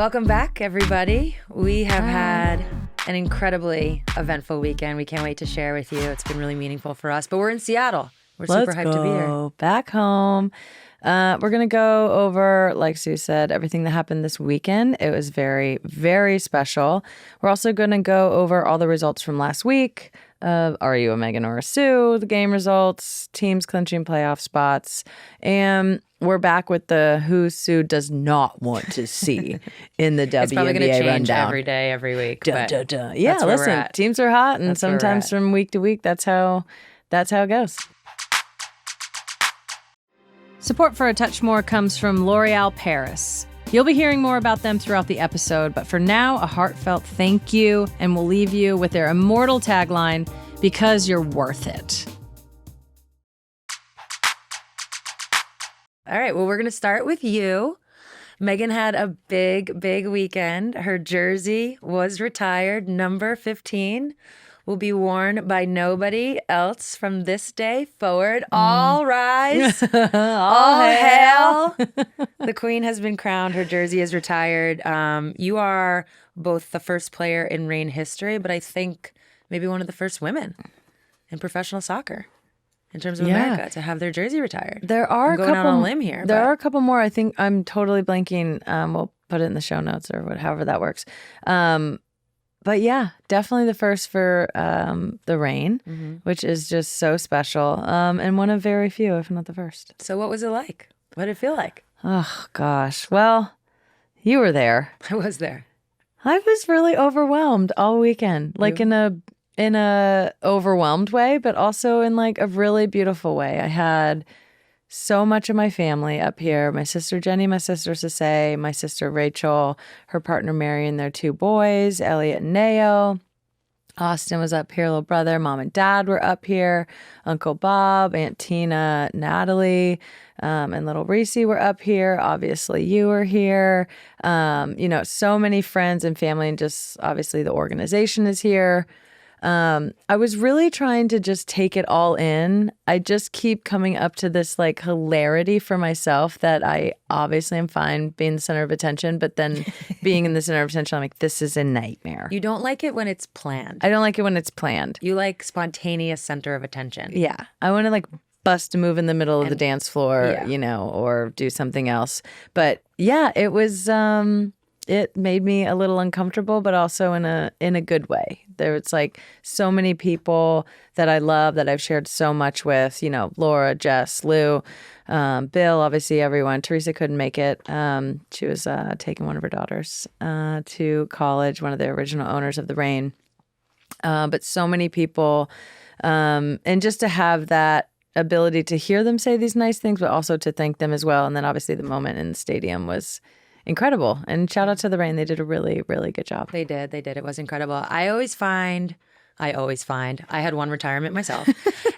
Welcome back, everybody. We have had an incredibly eventful weekend. We can't wait to share with you. It's been really meaningful for us, but we're in Seattle. We're super hyped to be here. Back home. We're going to go over, like Sue said, everything that happened this weekend. It was very, very special. We're also going to go over all the results from last week. Are you a Megan or a Sue? The game results, teams clinching playoff spots. And we're back with the who Sue does not want to see in the WNBA It's probably going to change rundown. every day, every week. Yeah, listen, teams are hot, and That's sometimes from week to week, that's how it goes. Support for A Touch More comes from L'Oreal Paris. You'll be hearing more about them throughout the episode, but for now, a heartfelt thank you, and we'll leave you with their immortal tagline, because you're worth it. All right, well, we're going to start with you. Megan had a big, big weekend. Her jersey was retired. Number 15 will be worn by nobody else from this day forward. All rise. All hail. The queen has been crowned. Her jersey is retired. You are both the first player in Reign history, but I think maybe one of the first women in professional soccer in terms of America to have their jersey retired. There are I'm going out on a limb here. There are a couple more. I think I'm totally blanking. We'll put it in the show notes or however that works. But yeah, definitely the first for the Reign, which is just so special, and one of very few, if not the first. So what was it like? What did it feel like? Oh, gosh. Well, you were there. I was there. I was really overwhelmed all weekend, like in a overwhelmed way, but also in like a really beautiful way. I had so much of my family up here. My sister Jenny, my sister Sase, my sister Rachel, her partner Mary, and their two boys, Elliot and Nao. Austin was up here, little brother. Mom and dad were up here. Uncle Bob, Aunt Tina, Natalie, and little Reese were up here. Obviously, you were here. So many friends and family, and just obviously the organization is here. I was really trying to just take it all in. I just keep coming up to this like hilarity for myself that I obviously am fine being the center of attention, but then being in the center of attention, I'm like, this is a nightmare. You don't like it when it's planned. I don't like it when it's planned. You like spontaneous center of attention. Yeah. I want to like bust a move in the middle of the dance floor, or do something else. But yeah, it was, it made me a little uncomfortable, but also in a good way. There's like so many people that I love that I've shared so much with, Laura, Jess, Lou, Bill, obviously everyone. Teresa couldn't make it. She was taking one of her daughters to college, one of the original owners of the Reign. But so many people, and just to have that ability to hear them say these nice things, but also to thank them as well. And then obviously the moment in the stadium was incredible. And shout out to the Reign. They did a really, really good job. They did. It was incredible. I always find I had one retirement myself.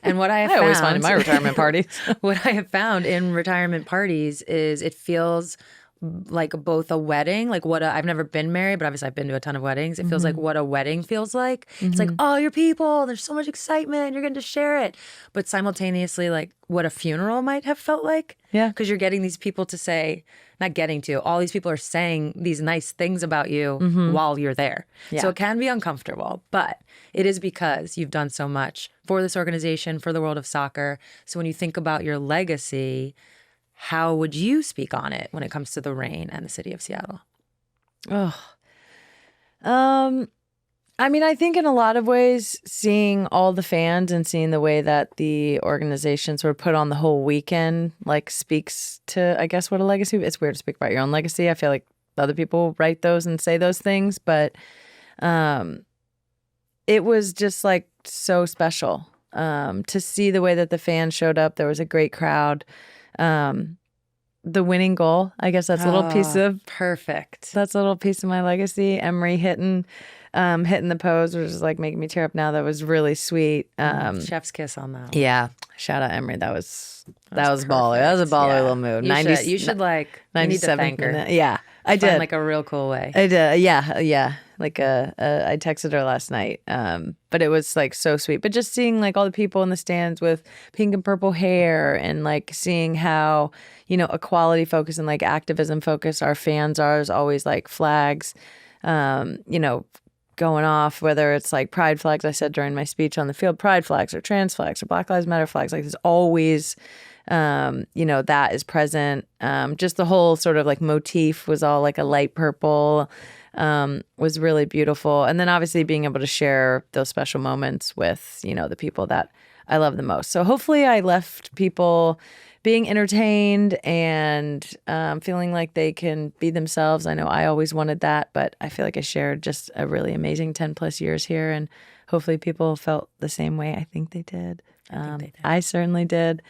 And what I have always find in my retirement parties. What I have found in retirement parties is it feels like both a wedding, like I've never been married, but obviously I've been to a ton of weddings. It feels like what a wedding feels like. It's like, oh, your people, there's so much excitement, you're getting to share it. But simultaneously, like what a funeral might have felt like. Yeah. Because you're getting these people to say, all these people are saying these nice things about you while you're there. Yeah. So it can be uncomfortable, but it is because you've done so much for this organization, for the world of soccer. So when you think about your legacy, how would you speak on it when it comes to the Reign and the city of Seattle? I think in a lot of ways, seeing all the fans and seeing the way that the organization sort of put on the whole weekend, like speaks to, I guess, what a legacy. It's weird to speak about your own legacy. I feel like other people write those and say those things, but it was just like so special to see the way that the fans showed up. There was a great crowd. The winning goal, I guess that's a little piece of perfect. That's a little piece of my legacy. Emery hitting the pose, which is like making me tear up now. That was really sweet. Chef's kiss on that one. Yeah. Shout out Emery. That was baller. That was a baller little move. You should like, you need to thank her. Yeah. I did. Find like a real cool way. I did. Yeah. like I texted her last night. But it was like so sweet. But just seeing like all the people in the stands with pink and purple hair, and like seeing how, you know, equality focus and like activism focus our fans are, is always like flags, you know, going off, whether it's like pride flags, I said during my speech on the field, pride flags or trans flags or Black Lives Matter flags. Like there's always, you know, that is present. Just the whole sort of like motif was all like a light purple, was really beautiful. And then obviously being able to share those special moments with, you know, the people that I love the most. So hopefully I left people being entertained and feeling like they can be themselves. I know I always wanted that, but I feel like I shared just a really amazing 10 plus years here, and hopefully people felt the same way. I think they did. I certainly did.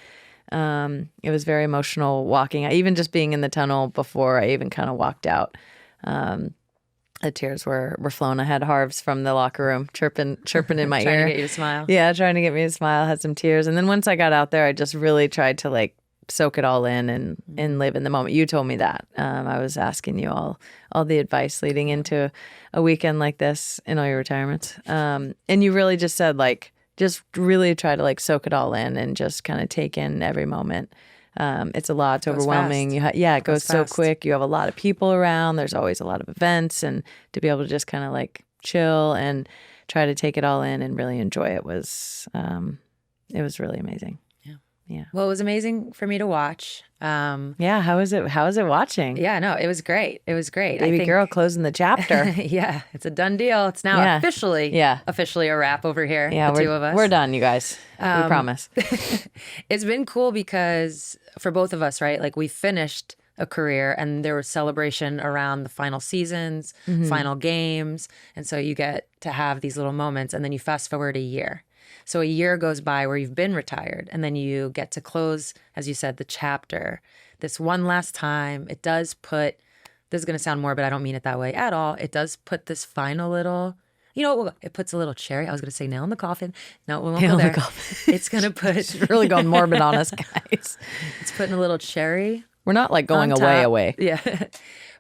It was very emotional walking, even just being in the tunnel before I even kind of walked out. The tears were flowing. I had Harvs from the locker room chirping in my ear. Trying to get you to smile. Yeah, trying to get me to smile. Had some tears. And then once I got out there, I just really tried to like soak it all in and live in the moment. You told me that. I was asking you all the advice leading into a weekend like this in all your retirements. And you really just said like, just really try to like soak it all in and just kind of take in every moment. It's a lot. It's overwhelming. It goes so quick. You have a lot of people around. There's always a lot of events, and to be able to just kind of like chill and try to take it all in and really enjoy it was really amazing. Yeah. Well, it was amazing for me to watch. Yeah. How is it watching? Yeah, no, it was great. It was great. Baby girl closing the chapter. Yeah, it's a done deal. It's now officially a wrap over here. Yeah, the two of us. We're done, you guys. We promise. It's been cool because for both of us, right? Like we finished a career and there was celebration around the final seasons, final games. And so you get to have these little moments, and then you fast forward a year. So a year goes by where you've been retired, and then you get to close, as you said, the chapter this one last time. It does put, this is going to sound morbid, I don't mean it that way at all. It does put this final little, you know, it puts a little cherry. I was going to say nail in the coffin. No, we won't go there. It's going to put. It's really going morbid on us, guys. It's putting a little cherry. We're not like going away. Yeah.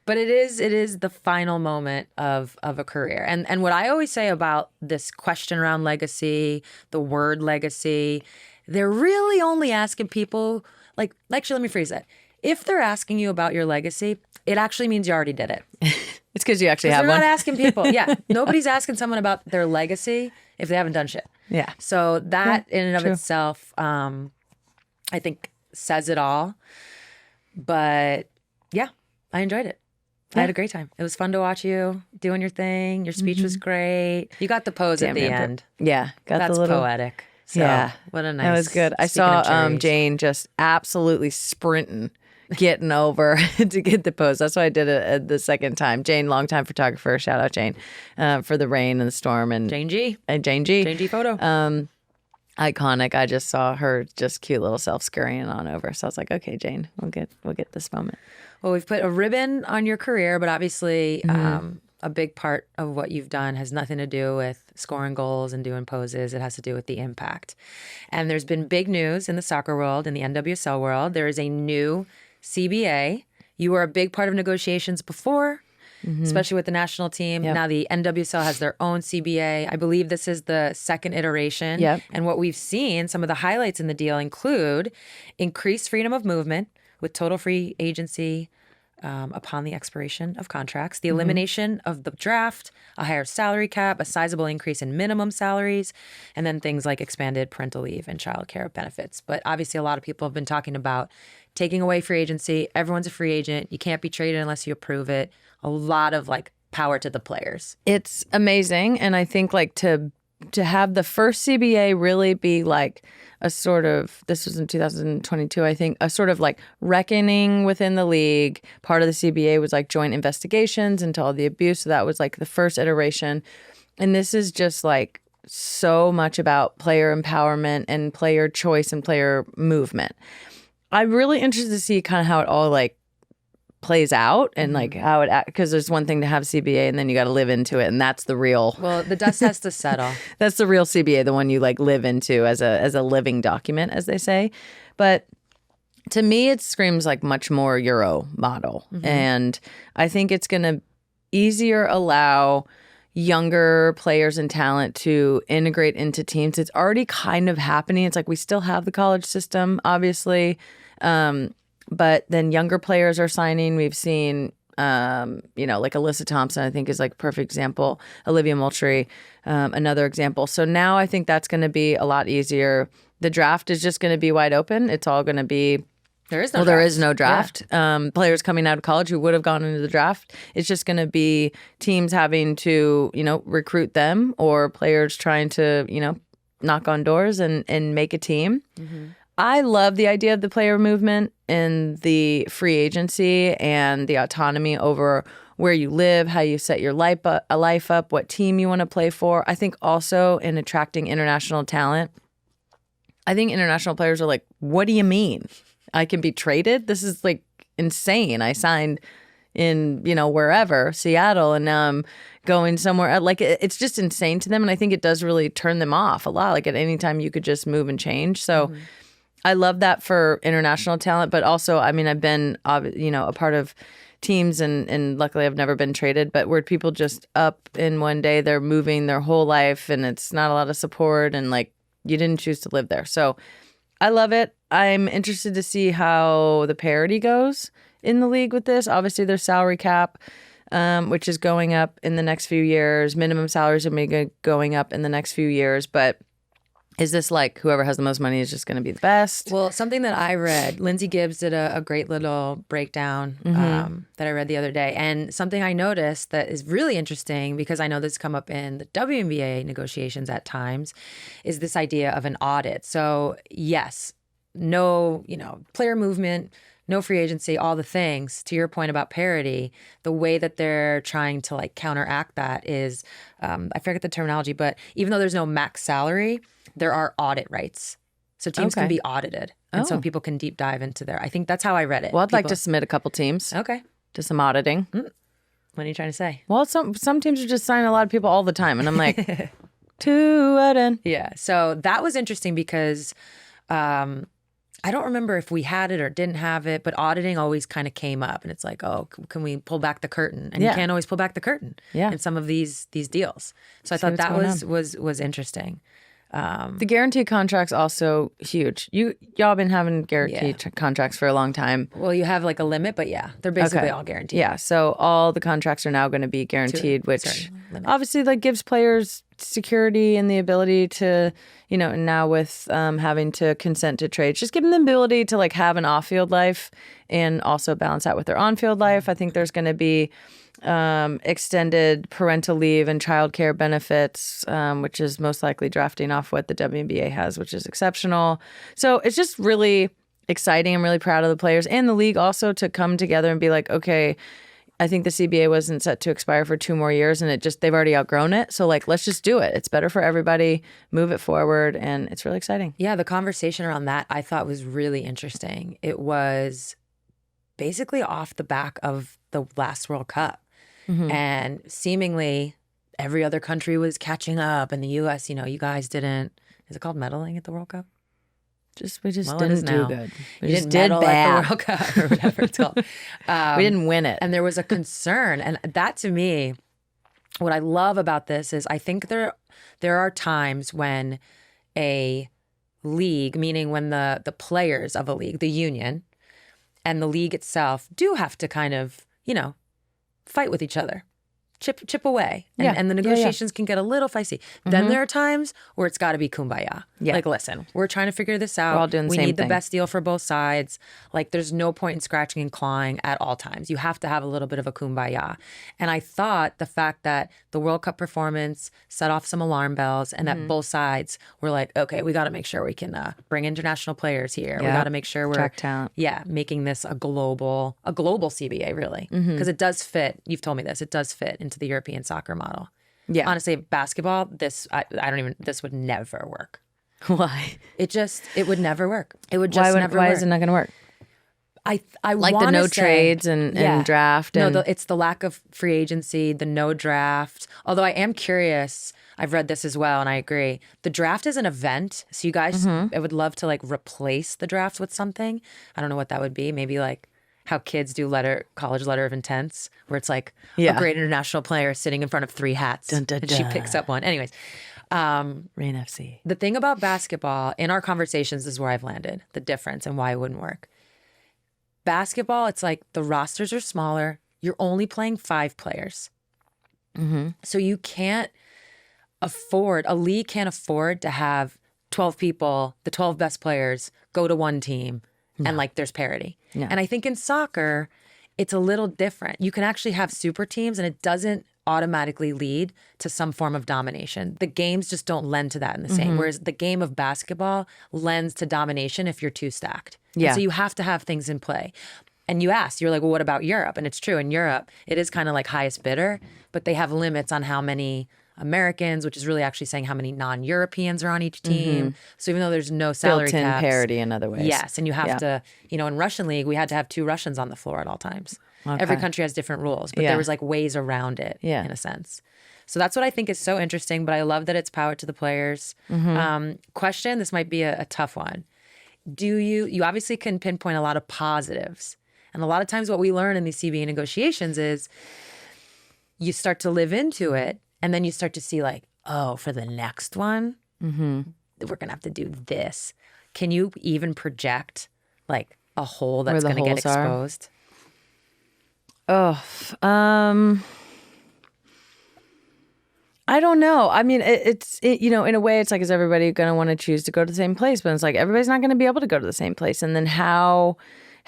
But it is the final moment of a career. And what I always say about this question around legacy, the word legacy, they're really only asking people, like actually, let me phrase that. If they're asking you about your legacy, it actually means you already did it. It's because you actually have one. They're not asking people. Yeah. Nobody's asking someone about their legacy if they haven't done shit. Yeah. So that in and of itself, I think says it all. But yeah, I enjoyed it. I had a great time. It was fun to watch you doing your thing. Your speech was great. You got the pose at the end. Yeah. That's the little poetic. So, what a nice. That was good. I saw Jane just absolutely sprinting, getting over to get the pose. That's why I did it the second time. Jane, longtime photographer. Shout out Jane for the rain and the storm. And Jane G. Jane G. Jane G photo. Iconic. I just saw her just cute little self scurrying on over. So I was like, okay, Jane, we'll get this moment. Well, we've put a ribbon on your career, but obviously a big part of what you've done has nothing to do with scoring goals and doing poses. It has to do with the impact. And there's been big news in the soccer world, in the NWSL world. There is a new CBA. You were a big part of negotiations before, especially with the national team. Yep. Now the NWSL has their own CBA. I believe this is the second iteration. Yep. And what we've seen, some of the highlights in the deal include increased freedom of movement with total free agency upon the expiration of contracts, the elimination of the draft, a higher salary cap, a sizable increase in minimum salaries, and then things like expanded parental leave and childcare benefits. But obviously a lot of people have been talking about taking away free agency. Everyone's a free agent. You can't be traded unless you approve it. A lot of like power to the players. It's amazing. And I think like to have the first CBA really be like a sort of, this was in 2022, I think, a sort of like reckoning within the league. Part of the CBA was like joint investigations into all the abuse. So that was like the first iteration. And this is just like so much about player empowerment and player choice and player movement. I'm really interested to see kind of how it all like plays out and like how it, because there's one thing to have CBA and then you got to live into it, and that's the real. Well, the dust has to settle. That's the real CBA, the one you like live into as a living document, as they say. But to me, it screams like much more Euro model, and I think it's going to easier allow, younger players and talent to integrate into teams. It's already kind of happening. It's like we still have the college system, obviously, but then younger players are signing. We've seen, like Alyssa Thompson, I think is like a perfect example. Olivia Moultrie, another example. So now I think that's going to be a lot easier. The draft is just going to be wide open. It's all going to be there is no draft. Players coming out of college who would have gone into the draft. It's just going to be teams having to, recruit them or players trying to, knock on doors and make a team. Mm-hmm. I love the idea of the player movement and the free agency and the autonomy over where you live, how you set your life up, what team you want to play for. I think also in attracting international talent, I think international players are like, what do you mean? I can be traded? This is like insane. I signed in, wherever, Seattle, and now I'm going somewhere. Like it's just insane to them. And I think it does really turn them off a lot. Like at any time you could just move and change. So I love that for international talent. But also, I mean, I've been, a part of teams and luckily I've never been traded, but where people just up in one day, they're moving their whole life and it's not a lot of support and like you didn't choose to live there. So I love it. I'm interested to see how the parity goes in the league with this. Obviously, there's salary cap, which is going up in the next few years. Minimum salaries are going up in the next few years. But is this like whoever has the most money is just going to be the best? Well, something that I read, Lindsay Gibbs did a great little breakdown that I read the other day. And something I noticed that is really interesting, because I know this come up in the WNBA negotiations at times, is this idea of an audit. So yes, no, player movement, no free agency, all the things. To your point about parity, the way that they're trying to like counteract that is, I forget the terminology, but even though there's no max salary, there are audit rights. So teams can be audited. And so people can deep dive into there. I think that's how I read it. Well, I'd like to submit a couple teams. Okay. To some auditing. What are you trying to say? Well, some teams are just signing a lot of people all the time. And I'm like, to audit. Yeah. So that was interesting because I don't remember if we had it or didn't have it, but auditing always kind of came up. And it's like, oh, can we pull back the curtain? And you can't always pull back the curtain in some of these deals. So I thought that was interesting. The guaranteed contracts also huge. Y'all been having guaranteed contracts for a long time. Well, you have like a limit, but they're basically all guaranteed. Yeah, so all the contracts are now going to be guaranteed, which obviously like gives players security and the ability to, and now with having to consent to trades, just give them the ability to like have an off-field life and also balance that with their on-field life. I think there's going to be extended parental leave and childcare benefits, which is most likely drafting off what the WNBA has, which is exceptional. So it's just really exciting. I'm really proud of the players and the league also to come together and be like, okay, I think the CBA wasn't set to expire for 2 more years and they've already outgrown it. So like, let's just do it. It's better for everybody, move it forward. And it's really exciting. Yeah. The conversation around that I thought was really interesting. It was basically off the back of the last World Cup. Mm-hmm. And seemingly every other country was catching up, and the U.S., you guys didn't. Is it called meddling at the World Cup? We just didn't do good. We just did bad at the World Cup or whatever it's called. We didn't win it, and there was a concern. And that, to me, what I love about this is I think there are times when a league, meaning when the players of a league, the union, and the league itself do have to kind of, fight with each other, chip away. And the negotiations can get a little feisty. Then there are times where it's got to be kumbaya. Yeah. Like, listen, we're trying to figure this out. We're all doing the we same need thing. The best deal for both sides. Like, there's no point in scratching and clawing at all times. You have to have a little bit of a kumbaya. And I thought the fact that the World Cup performance set off some alarm bells and that both sides were like, okay, we got to make sure we can bring international players here. We got to make sure we're track talent. Yeah, making this a global CBA, really. Because it does fit. You've told me this. It does fit into the European soccer model. Yeah. Honestly, basketball, this would never work. Why? It would never work. It would just never work. Why is it not going to work? I like the no trades and draft. No, it's the lack of free agency, the no draft. Although I am curious, I've read this as well, and I agree. The draft is an event, so you guys, I would love to like replace the draft with something. I don't know what that would be. Maybe like how kids do college letter of intents, where it's like Yeah. a great international player sitting in front of 3 hats Dun, dun, and she dun. picks up one. Anyways, Rain FC. the thing about basketball in our conversations is where I've landed, the difference and why it wouldn't work. Basketball, it's like the rosters are smaller. You're only playing 5 players. So you can't afford, a league can't afford to have 12 people, the 12 best players go to one team and like there's parity. No. And I think in soccer, it's a little different. You can actually have super teams and it doesn't automatically lead to some form of domination. The games just don't lend to that in the same. Whereas the game of basketball lends to domination if you're too stacked. And Yeah. so you have to have things in play. And you asked, you're like, well, what about Europe? And it's true. In Europe, it is kind of like highest bidder, but they have limits on how many Americans, which is really actually saying how many non-Europeans are on each team. So even though there's no salary Built-in caps, parity in other ways. yes, and you have to, in Russian league, we had to have 2 Russians on the floor at all times. Every country has different rules, but there was like ways around it in a sense. So that's what I think is so interesting, but I love that it's power to the players. Question, this might be a tough one. You obviously can pinpoint a lot of positives. And a lot of times what we learn in these CBA negotiations is you start to live into it and then you start to see like, oh, for the next one, we're going to have to do this. Can you even project like a hole that's going to get exposed? I don't know. I mean, it's in a way, it's like, is everybody going to want to choose to go to the same place? But it's like, everybody's not going to be able to go to the same place. And then how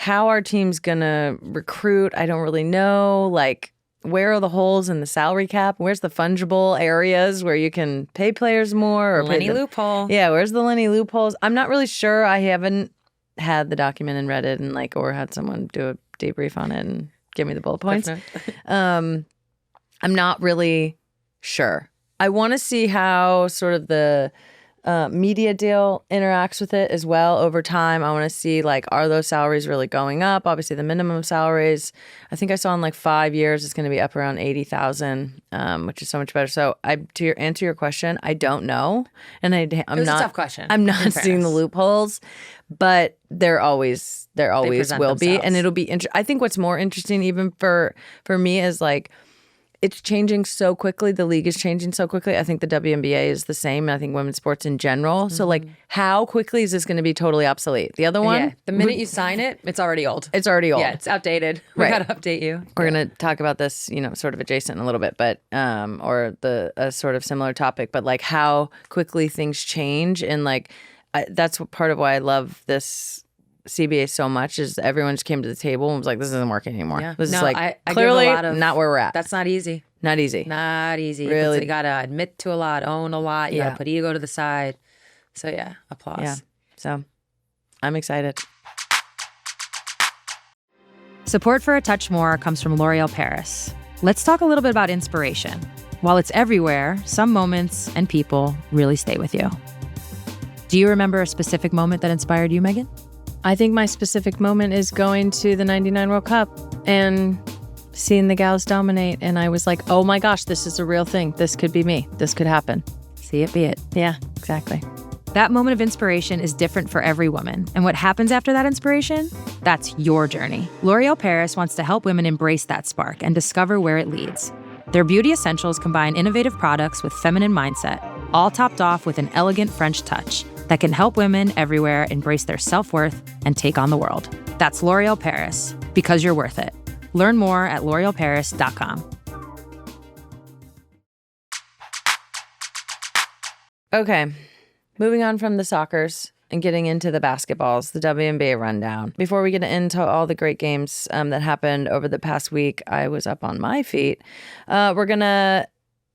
our team's going to recruit, I don't really know. Like, where are the holes in the salary cap? Where's the fungible areas where you can pay players more? Or Lenny loophole. Yeah, where's the Lenny loopholes? I'm not really sure. I haven't had the document and read it and or had someone do a debrief on it and give me the bullet points. I'm not really sure. I want to see how sort of the media deal interacts with it as well over time. I want to see are those salaries really going up? Obviously, the minimum salaries, I think I saw in 5 years, it's going to be up around 80,000, which is so much better. So to answer your question, I don't know, and I'm It was not. a tough question. I'm not seeing the loopholes, but there always will be, and it'll be. I think what's more interesting, even for me, is it's changing so quickly. The league is changing so quickly. I think the WNBA is the same. And I think women's sports in general. So how quickly is this going to be totally obsolete? The other one? Yeah, the minute you sign it, it's already old. It's already old. Yeah, it's outdated. We got to update you. We're going to talk about this, sort of adjacent in a little bit, but or a sort of similar topic, but how quickly things change. And that's part of why I love this CBA so much is everyone just came to the table and was like, this isn't working anymore. Yeah. This is I give clearly a lot of, not where we're at. That's not easy. Not easy. Not easy. Really? You got to admit to a lot, own a lot. You got Yeah. to put ego to the side. So yeah, applause. Yeah. So I'm excited. Support for A Touch More comes from L'Oreal Paris. Let's talk a little bit about inspiration. While it's everywhere, some moments and people really stay with you. Do you remember a specific moment that inspired you, Megan? I think my specific moment is going to the 99 World Cup and seeing the gals dominate. And I was like, oh my gosh, this is a real thing. This could be me. This could happen. See it, be it. Yeah, exactly. That moment of inspiration is different for every woman. And what happens after that inspiration? That's your journey. L'Oreal Paris wants to help women embrace that spark and discover where it leads. Their beauty essentials combine innovative products with feminine mindset, all topped off with an elegant French touch that can help women everywhere embrace their self-worth and take on the world. That's L'Oreal Paris, because you're worth it. Learn more at l'orealparis.com. Okay, moving on from the soccers and getting into the basketballs, the WNBA rundown. Before we get into all the great games that happened over the past week, I was up on my feet. We're going to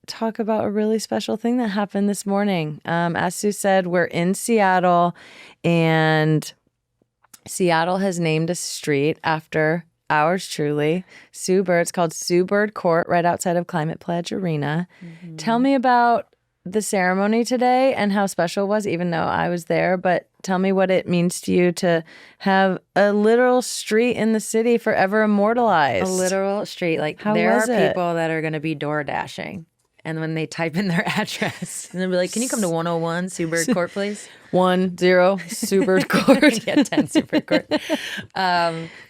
talk about a really special thing that happened this morning. As Sue said, we're in Seattle, and Seattle has named a street after ours truly, Sue Bird. It's called Sue Bird Court, right outside of Climate Pledge Arena. Mm-hmm. Tell me about the ceremony today and how special it was, even though I was there, but tell me what it means to you to have a literal street in the city forever immortalized. A literal street. How there was are it? people that are going to be door dashing And when they type in their address, and they'll be like, can you come to 101 Seabird Court, please? 10 Super Court. Yeah, 10 Seabird Court.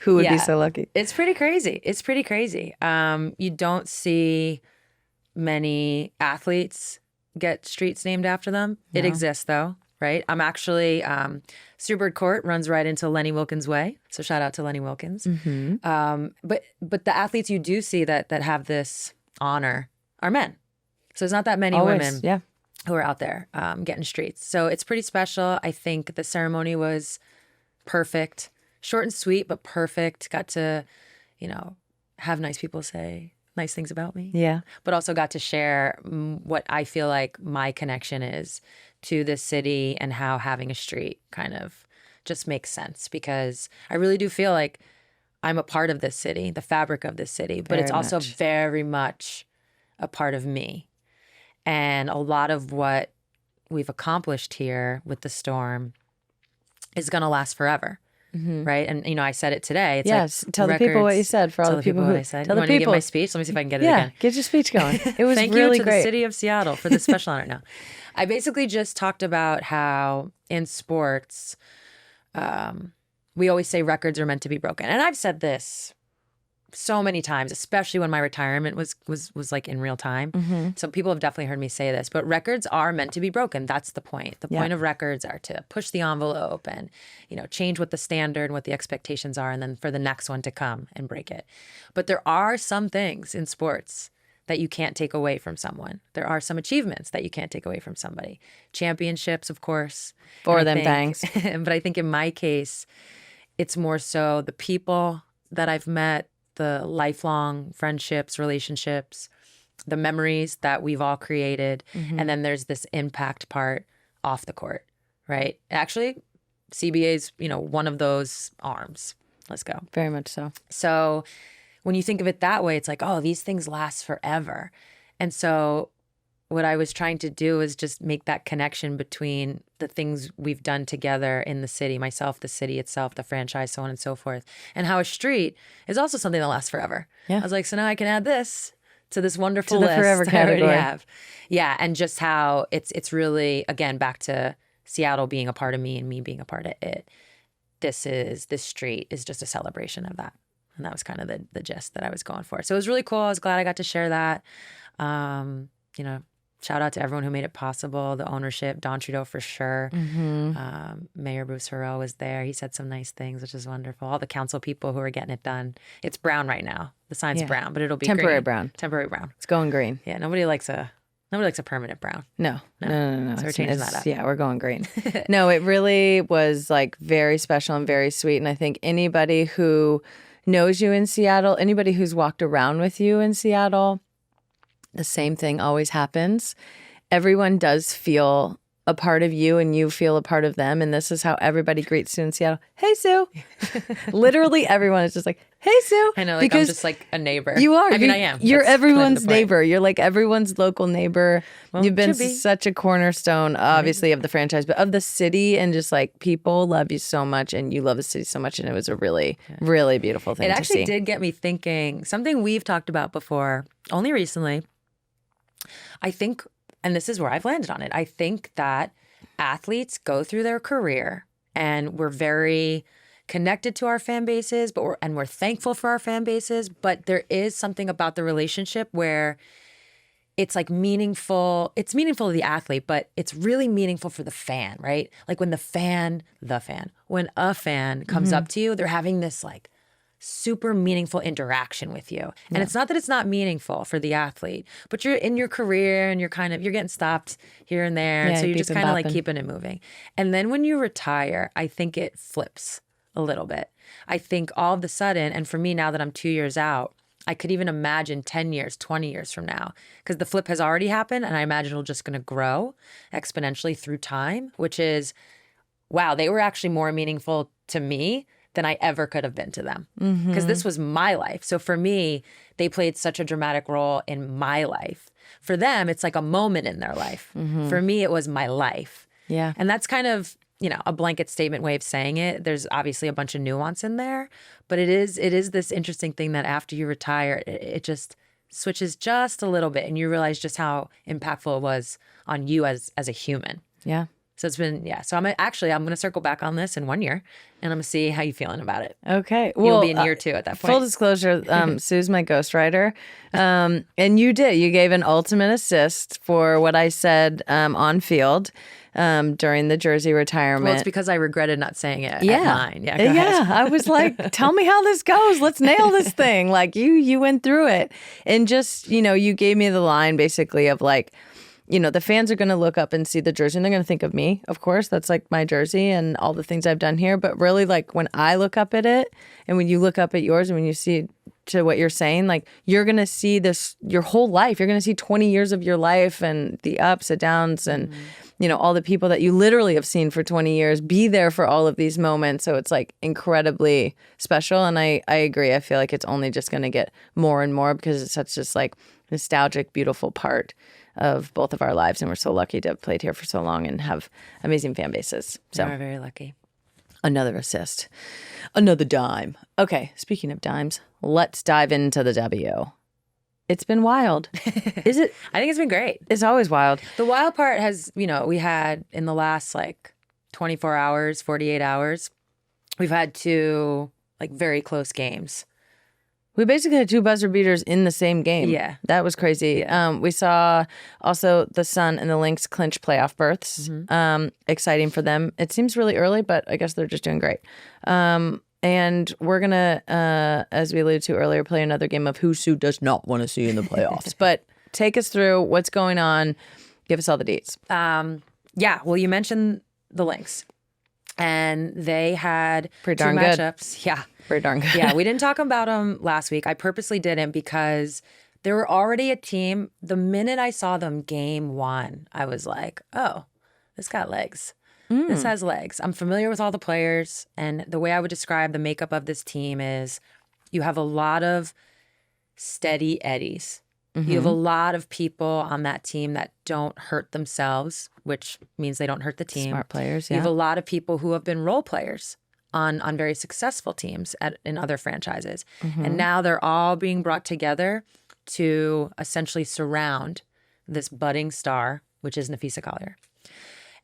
Who would be so lucky? It's pretty crazy. It's pretty crazy. You don't see many athletes get streets named after them. It exists, though, right? I'm actually, Seabird Court runs right into Lenny Wilkins Way. So shout out to Lenny Wilkins. But the athletes you do see that have this honor are men. So there's not that many women who are out there getting streets. So it's pretty special. I think the ceremony was perfect. Short and sweet, but perfect. Got to, have nice people say nice things about me. Yeah. But also got to share what I feel like my connection is to this city and how having a street kind of just makes sense, because I really do feel like I'm a part of this city, the fabric of this city, but it's also very much a part of me. And a lot of what we've accomplished here with the Storm is going to last forever. Right. And, I said it today. It's like tell the people what you said for all the people who what I said. Tell you the want me to people. give my speech? Let me see if I can get it again. Get your speech going. It was Thank really you to great. the city of Seattle for this special honor. No, I basically just talked about how in sports, we always say records are meant to be broken. And I've said this so many times, especially when my retirement was like in real time. So people have definitely heard me say this, but records are meant to be broken. That's the point. The point of records are to push the envelope and, change what the standard and what the expectations are, and then for the next one to come and break it. But there are some things in sports that you can't take away from someone. There are some achievements that you can't take away from somebody. Championships, of course. For them things. But I think in my case, it's more so the people that I've met, the lifelong friendships, relationships, the memories that we've all created. And then there's this impact part off the court, right? Actually, CBA's, one of those arms. Let's go. Very much so. So when you think of it that way, it's like, oh, these things last forever. And so what I was trying to do is just make that connection between the things we've done together in the city, myself, the city itself, the franchise, so on and so forth, and how a street is also something that lasts forever. Yeah. I was like, so now I can add this to this wonderful to the list forever that I already category. have. Yeah, and just how it's really, again, back to Seattle being a part of me and me being a part of it. This street is just a celebration of that. And that was kind of the gist that I was going for. So it was really cool. I was glad I got to share that. Shout out to everyone who made it possible. The ownership, Don Trudeau for sure. Mayor Bruce Harrell was there. He said some nice things, which is wonderful. All the council people who are getting it done. It's brown right now. The sign's brown, but it'll be temporary green. brown. Temporary brown. It's going green. Yeah, nobody likes a permanent brown. No. So we're changing that up. Yeah, we're going green. No, it really was like very special and very sweet. And I think anybody who knows you in Seattle, anybody who's walked around with you in Seattle, the same thing always happens. Everyone does feel a part of you and you feel a part of them. And this is how everybody greets you in Seattle. Hey, Sue. Literally everyone is just like, hey, Sue. I know, like because I'm just like a neighbor. You are. I mean, I am. You're That's everyone's kind of the point. neighbor. You're like everyone's local neighbor. Well, You've been should be. such a cornerstone, obviously, of the franchise, but of the city, and just like people love you so much and you love the city so much. And it was a really, really beautiful thing It to actually see. did get me thinking, something we've talked about before, only recently. I think, and this is where I've landed on it, I think that athletes go through their career and we're very connected to our fan bases, but we're thankful for our fan bases, but there is something about the relationship where it's like meaningful. It's meaningful to the athlete, but it's really meaningful for the fan, right? Like when when a fan comes up to you, they're having this like super meaningful interaction with you. And it's not that it's not meaningful for the athlete, but you're in your career and you're getting stopped here and there. And Yeah, so you're just keeping kind of like bopping. keeping it moving. And then when you retire, I think it flips a little bit. I think all of a sudden, and for me now that I'm 2 years out, I could even imagine 10 years, 20 years from now, because the flip has already happened. And I imagine it'll just going to grow exponentially through time, which is, wow, they were actually more meaningful to me than I ever could have been to them. Because this was my life. So for me, they played such a dramatic role in my life. For them, it's like a moment in their life. For me, it was my life. Yeah. And that's kind of, a blanket statement way of saying it. There's obviously a bunch of nuance in there, but it is this interesting thing that after you retire, it just switches just a little bit and you realize just how impactful it was on you as a human. Yeah. So it's been, so I'm going to circle back on this in 1 year and I'm going to see how you feeling about it. Okay. Well, you'll be in year 2 at that point. Full disclosure, Sue's my ghostwriter. And you gave an ultimate assist for what I said on field during the jersey retirement. Well, it's because I regretted not saying it at 9. Yeah, go ahead. I was like, tell me how this goes. Let's nail this thing. Like you went through it. And just, you gave me the line basically of like, the fans are going to look up and see the jersey and they're going to think of me. Of course, that's like my jersey and all the things I've done here. But really, like when I look up at it and when you look up at yours and when you see to what you're saying, like you're going to see this your whole life. You're going to see 20 years of your life and the ups and downs and, all the people that you literally have seen for 20 years be there for all of these moments. So it's like incredibly special. And I agree. I feel like it's only just going to get more and more because it's such this like nostalgic, beautiful part of both of our lives. And we're so lucky to have played here for so long and have amazing fan bases. So we're very lucky. Another assist. Another dime. Okay, speaking of dimes, let's dive into the W. It's been wild. Is it? I think it's been great. It's always wild. The wild part has, we had in the last like 24 hours, 48 hours, we've had 2 like very close games. We basically had 2 buzzer beaters in the same game. Yeah. That was crazy. Yeah. We saw also the Sun and the Lynx clinch playoff berths. Exciting for them. It seems really early, but I guess they're just doing great. And we're going to, as we alluded to earlier, play another game of who Sue does not want to see in the playoffs. But take us through what's going on. Give us all the deets. Well, you mentioned the Lynx. And they had pretty 2 darn good. matchups. Yeah. Pretty darn good. Yeah, we didn't talk about them last week. I purposely didn't because they were already a team. The minute I saw them game 1, I was like, oh, this got legs. This has legs. I'm familiar with all the players. And the way I would describe the makeup of this team is you have a lot of steady eddies. You have a lot of people on that team that don't hurt themselves, which means they don't hurt the team. Smart players, yeah. You have a lot of people who have been role players on very successful teams in other franchises. And now they're all being brought together to essentially surround this budding star, which is Napheesa Collier.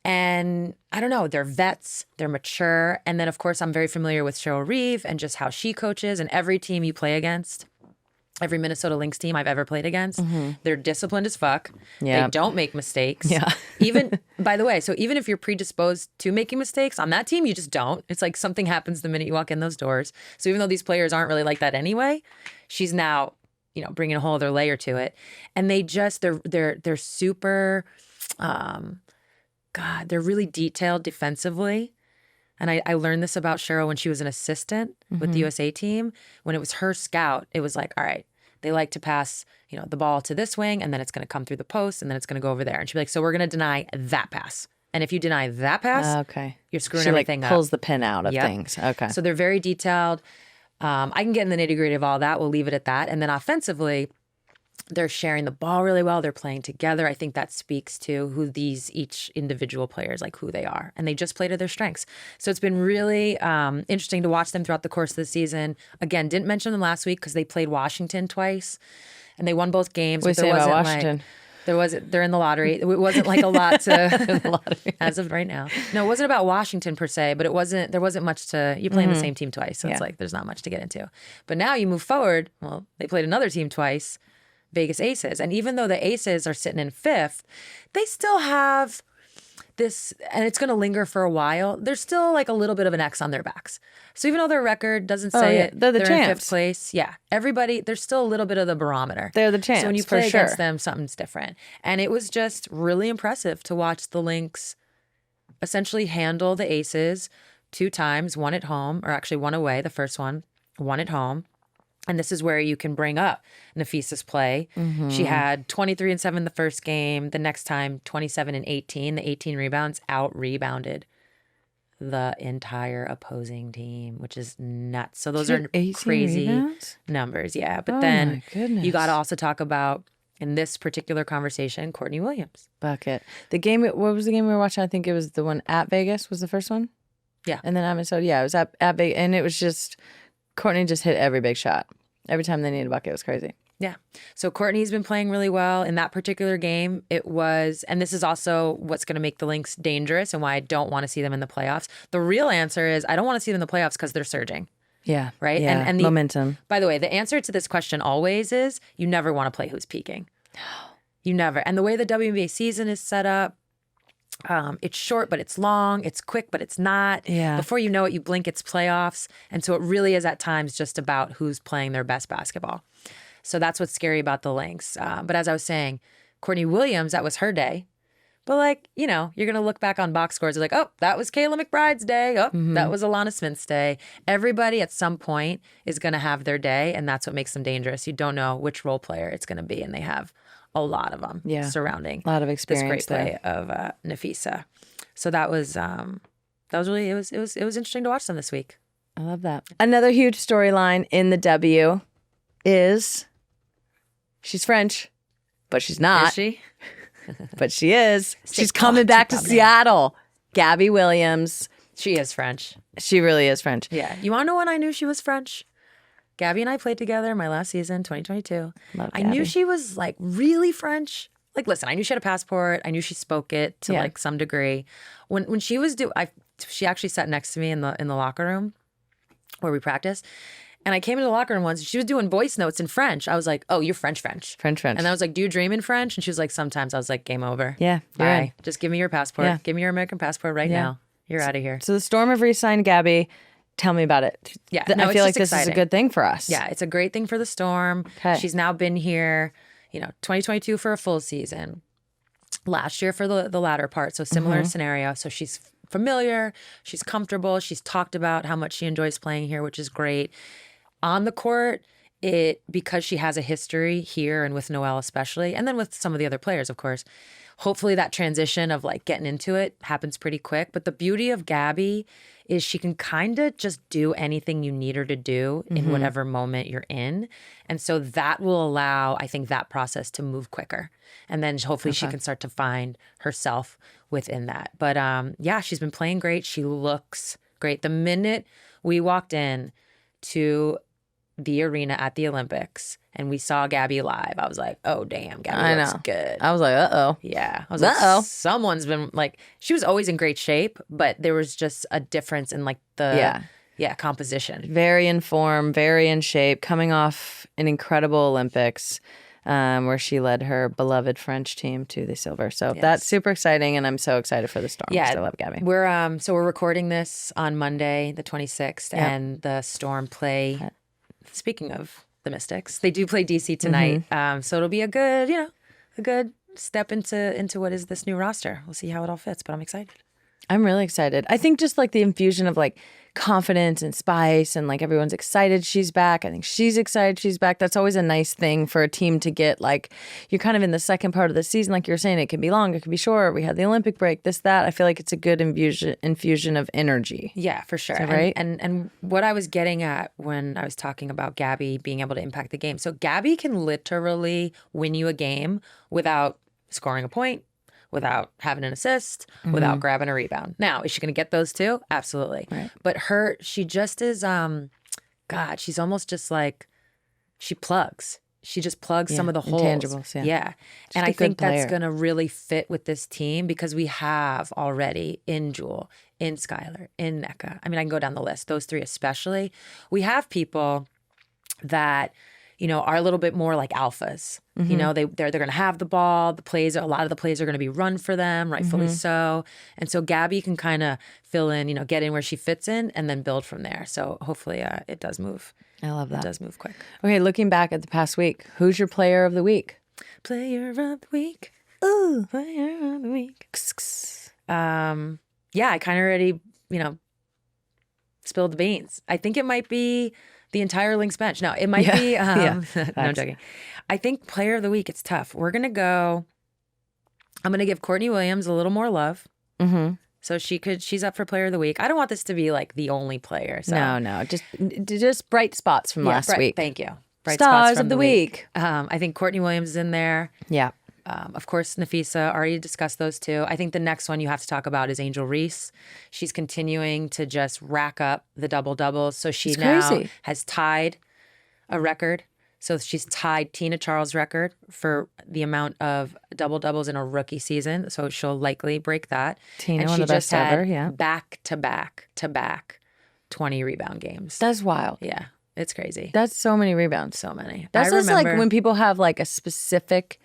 And I don't know, they're vets, they're mature. And then, of course, I'm very familiar with Cheryl Reeve and just how she coaches and every team you play against. Every Minnesota Lynx team I've ever played against, they're disciplined as fuck. Yeah. They don't make mistakes. Yeah. Even, by the way, so even if you're predisposed to making mistakes on that team, you just don't. It's like something happens the minute you walk in those doors. So even though these players aren't really like that anyway, she's now, bringing a whole other layer to it. And they just, they're super, they're really detailed defensively. And I learned this about Cheryl when she was an assistant with the USA team. When it was her scout, it was like, all right, they like to pass, the ball to this wing, and then it's going to come through the post, and then it's going to go over there. And she'd be like, so we're going to deny that pass. And if you deny that pass, you're screwing everything up. She pulls the pin out of things. Okay. So they're very detailed. I can get in the nitty gritty of all that. We'll leave it at that. And then offensively, they're sharing the ball really well. They're playing together. I think that speaks to who each individual players, like who they are. And they just play to their strengths. So it's been really interesting to watch them throughout the course of the season. Again, didn't mention them last week because they played Washington twice and they won both games. What do you say about Washington? They're in the lottery. It wasn't like a lot to as of right now. No, it wasn't about Washington per se, but there wasn't much to, you playing the same team twice. So it's like, there's not much to get into. But now you move forward. Well, they played another team twice. Vegas Aces. And even though the Aces are sitting in 5th, they still have this, and it's going to linger for a while. There's still like a little bit of an X on their backs. So even though their record doesn't say it, they're in champs. 5th place. Yeah. Everybody, there's still a little bit of the barometer. They're the champs. So when you play against them, something's different. And it was just really impressive to watch the Lynx essentially handle the Aces 2 times, one at home, or actually one away, the first one at home. And this is where you can bring up Napheesa's play. She had 23 and 7 the first game. The next time, 27 and 18. The 18 rebounds out-rebounded the entire opposing team, which is nuts. So those are crazy rebounds? Numbers. Yeah. But Oh then my goodness. you got to also talk about, in this particular conversation, Courtney Williams. Bucket. The game, what was the game we were watching? I think it was the one at Vegas was the first one. Yeah. And then at Minnesota, it was at Vegas. And it was just, Courtney just hit every big shot. Every time they needed a bucket, it was crazy. Yeah. So Courtney's been playing really well in that particular game. It was, and this is also what's going to make the Lynx dangerous and why I don't want to see them in the playoffs. The real answer is I don't want to see them in the playoffs because they're surging. Yeah. Right. Yeah. And the momentum. By the way, the answer to this question always is you never want to play who's peaking. You never. And the way the WNBA season is set up, it's short, but it's long. It's quick, but it's not. Yeah. Before you know it, you blink, it's playoffs. And so it really is at times just about who's playing their best basketball. So that's what's scary about the Lynx. But as I was saying, Courtney Williams, that was her day. But like, you know, you're going to look back on box scores. You're like, oh, that was Kayla McBride's day. Oh, that was Alana Smith's day. Everybody at some point is going to have their day. And that's what makes them dangerous. You don't know which role player it's going to be. And they have a lot of them surrounding a lot of experience this great play of Nafisa. So that was really, it was interesting to watch them this week. I love that. Another huge storyline in the W is she's French, but she's not. Is she? But she is. She's coming back to Seattle. Gabby Williams. She is French. She really is French. Yeah. You want to know when I knew she was French? Gabby and I played together my last season, 2022. Love I Gabby. knew she was like really French. Like, listen, I knew she had a passport. I knew she spoke it to like some degree. When she was she actually sat next to me in the locker room where we practiced. And I came into the locker room once and she was doing voice notes in French. I was like, oh, you're French. French. And I was like, do you dream in French? And she was like, sometimes. I was like, game over. Yeah. Bye. Just give me your passport. Yeah. Give me your American passport right now. You're out of here. So the Storm have re-signed Gabby. Tell me about it. Yeah. I feel like this exciting. is a good thing for us. Yeah, it's a great thing for the Storm. Okay. She's now been here, 2022 for a full season. Last year for the latter part. So similar scenario. So she's familiar. She's comfortable. She's talked about how much she enjoys playing here, which is great. On the court, because she has a history here and with Noelle especially, and then with some of the other players, of course, hopefully that transition of like getting into it happens pretty quick. But the beauty of Gabby is she can kind of just do anything you need her to do in whatever moment you're in. And so that will allow, I think, that process to move quicker. And then hopefully she can start to find herself within that. But yeah, she's been playing great. She looks great. The minute we walked in to the arena at the Olympics and we saw Gabby live, I was like, oh, damn, Gabby looks good. I was like, uh-oh. Yeah. I was like, someone's been like, she was always in great shape, but there was just a difference in like the composition. Very in form, very in shape, coming off an incredible Olympics where she led her beloved French team to the silver. So that's super exciting, and I'm so excited for the Storm. Yeah, I love Gabby. We're recording this on Monday, the 26th, and the Storm play. Speaking of the Mystics, they do play DC tonight. So it'll be a good step into what is this new roster. We'll see how it all fits, but I'm excited. I'm really excited. I think just like the infusion of like confidence and spice and like everyone's excited she's back. I think she's excited she's back. That's always a nice thing for a team to get. Like you're kind of in the second part of the season, like you're saying, it can be long, it can be short. We had the Olympic break, this, that. I feel like it's a good infusion of energy. Yeah, for sure. Right? And what I was getting at when I was talking about Gabby being able to impact the game. So Gabby can literally win you a game without scoring a point, without having an assist, without grabbing a rebound. Now, is she going to get those too? Absolutely. Right. But she just is, she's almost just like, she plugs. She just plugs some of the holes. Intangibles, yeah. And a I think good player. that's going to really fit with this team because we have already in Jewel, in Skylar, in Nneka. I mean, I can go down the list. Those three especially. We have people that are a little bit more like alphas. They're going to have the ball. A lot of the plays are going to be run for them, rightfully so. And so Gabby can kind of fill in, get in where she fits in and then build from there. So hopefully it does move. I love that. It does move quick. Okay, looking back at the past week, who's your player of the week? Player of the week. Ooh, player of the week. Yeah, I kind of already, spilled the beans. I think it might be the entire Lynx bench. No, it might be. No, I'm joking. I think player of the week, it's tough. I'm going to give Courtney Williams a little more love. So she's up for player of the week. I don't want this to be like the only player. So. No, just bright spots from last week. Thank you. Bright Stars spots from of the week. I think Courtney Williams is in there. Yeah. Of course, Nafisa, already discussed those two. I think the next one you have to talk about is Angel Reese. She's continuing to just rack up the double-doubles. So she now has tied a record. So she's tied Tina Charles' record for the amount of double-doubles in a rookie season. So she'll likely break that. Tina, and one she of the just best had ever, yeah. back-to-back 20 rebound games. That's wild. Yeah, it's crazy. That's so many rebounds. So many. That's I just like remember- when people have like a specific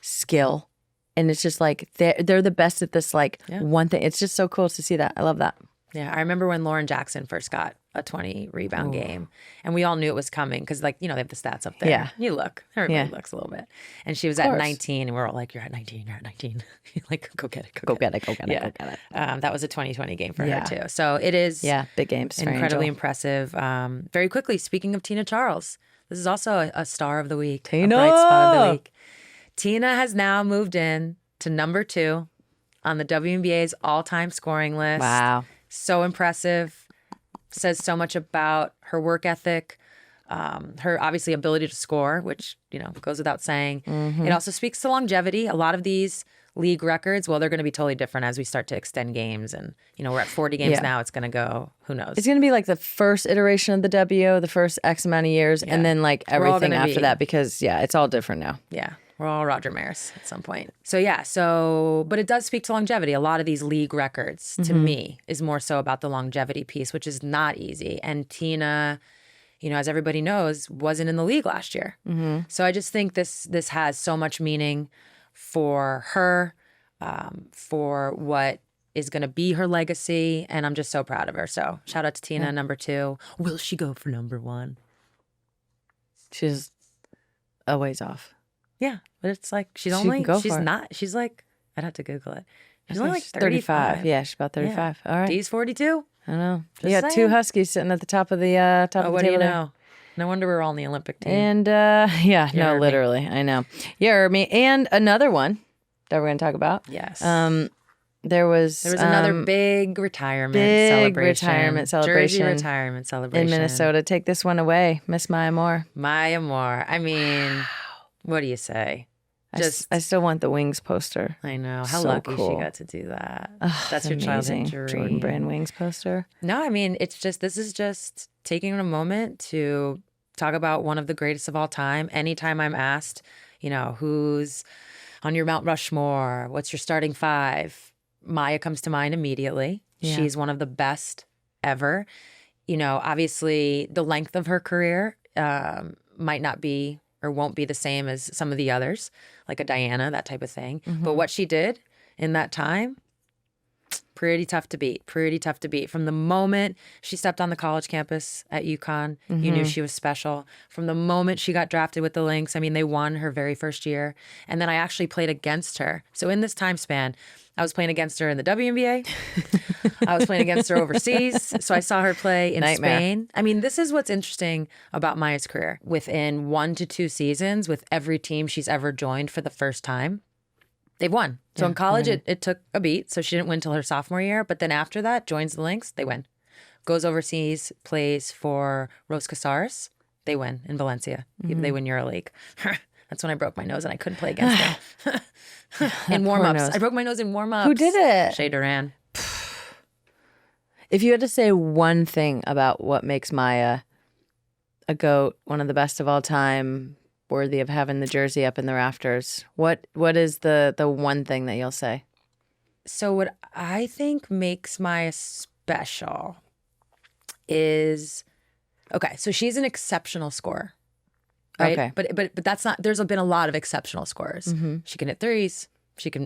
skill and it's just like they're the best at this like one thing. It's just so cool to see that. I love that. Yeah, I remember when Lauren Jackson first got a 20 rebound game, and we all knew it was coming because, like, you know, they have the stats up there. Yeah. You look. Everybody looks a little bit. And she was at course. 19, and we're all like, you're at 19, you're at 19. Like, go get it, Go get it. Go get it. Yeah. Go get it. That was a 2020 game for Yeah. her, too. So it is Yeah, big games. for incredibly Angel. impressive. Very quickly, speaking of Tina Charles, this is also a star of the week. Tina! A bright spot of the week. Tina has now moved in to number 2 on the WNBA's all-time scoring list. Wow. So impressive. Says so much about her work ethic, her obviously ability to score, which, you know, goes without saying. It also speaks to longevity. A lot of these league records, well, they're going to be totally different as we start to extend games. And, you know, we're at 40 games now. It's going to go, who knows? It's going to be like the first iteration of the W, the first X amount of years, and then like We're all everything gonna after be- that because, it's all different now. Yeah. We're all Roger Maris at some point. So but it does speak to longevity. A lot of these league records, to me, is more so about the longevity piece, which is not easy. And Tina, you know, as everybody knows, wasn't in the league last year. So I just think this has so much meaning for her, for what is going to be her legacy. And I'm just so proud of her. So shout out to Tina, number 2. Will she go for number 1? She's a ways off. Yeah, but it's like she's can go for it. not. She's like, I'd have to Google it. She's I only think like 35. Yeah, she's about 35. All right. D's 42. I know. Just You got 2 saying. Huskies sitting at the top of the top Oh, of the what do you table there. know? No wonder we're all on the Olympic team. And heard me. literally, I know. You heard me. And another one that we're going to talk about. Yes. There was another big retirement retirement celebration Jersey retirement celebration in Minnesota. Take this one away, Miss Maya Moore. Maya Moore. I mean, what do you say? I still want the Wings poster. I know. How So lucky cool. she got to do that. Ugh, That's it's your child's amazing. dream. Jordan Brand Wings poster. No, I mean, this is just taking a moment to talk about one of the greatest of all time. Anytime I'm asked, you know, who's on your Mount Rushmore? What's your starting 5? Maya comes to mind immediately. Yeah. She's one of the best ever. You know, obviously the length of her career might not be or won't be the same as some of the others, like a Diana, that type of thing. But what she did in that time, pretty tough to beat. From the moment she stepped on the college campus at UConn, you knew she was special. From the moment she got drafted with the Lynx, I mean, they won her very first year. And then I actually played against her. So in this time span, I was playing against her in the WNBA. I was playing against her overseas. So I saw her play in Nightmare. Spain. I mean, this is what's interesting about Maya's career. Within 1 to 2 seasons, with every team she's ever joined for the first time, they've won. So in college, it took a beat. So she didn't win till her sophomore year. But then after that, joins the Lynx, they win. Goes overseas, plays for Rose Casares. They win in Valencia. They win EuroLeague. That's when I broke my nose and I couldn't play against them. In warm-ups. nose. I broke my nose in warm-ups. Who did it? Shea Duran. If you had to say one thing about what makes Maya a GOAT, one of the best of all time, worthy of having the jersey up in the rafters, what is the one thing that you'll say? So what I think makes Maya special is, okay, so she's an exceptional scorer, right? Okay. But that's not, there's been a lot of exceptional scorers. She can hit threes.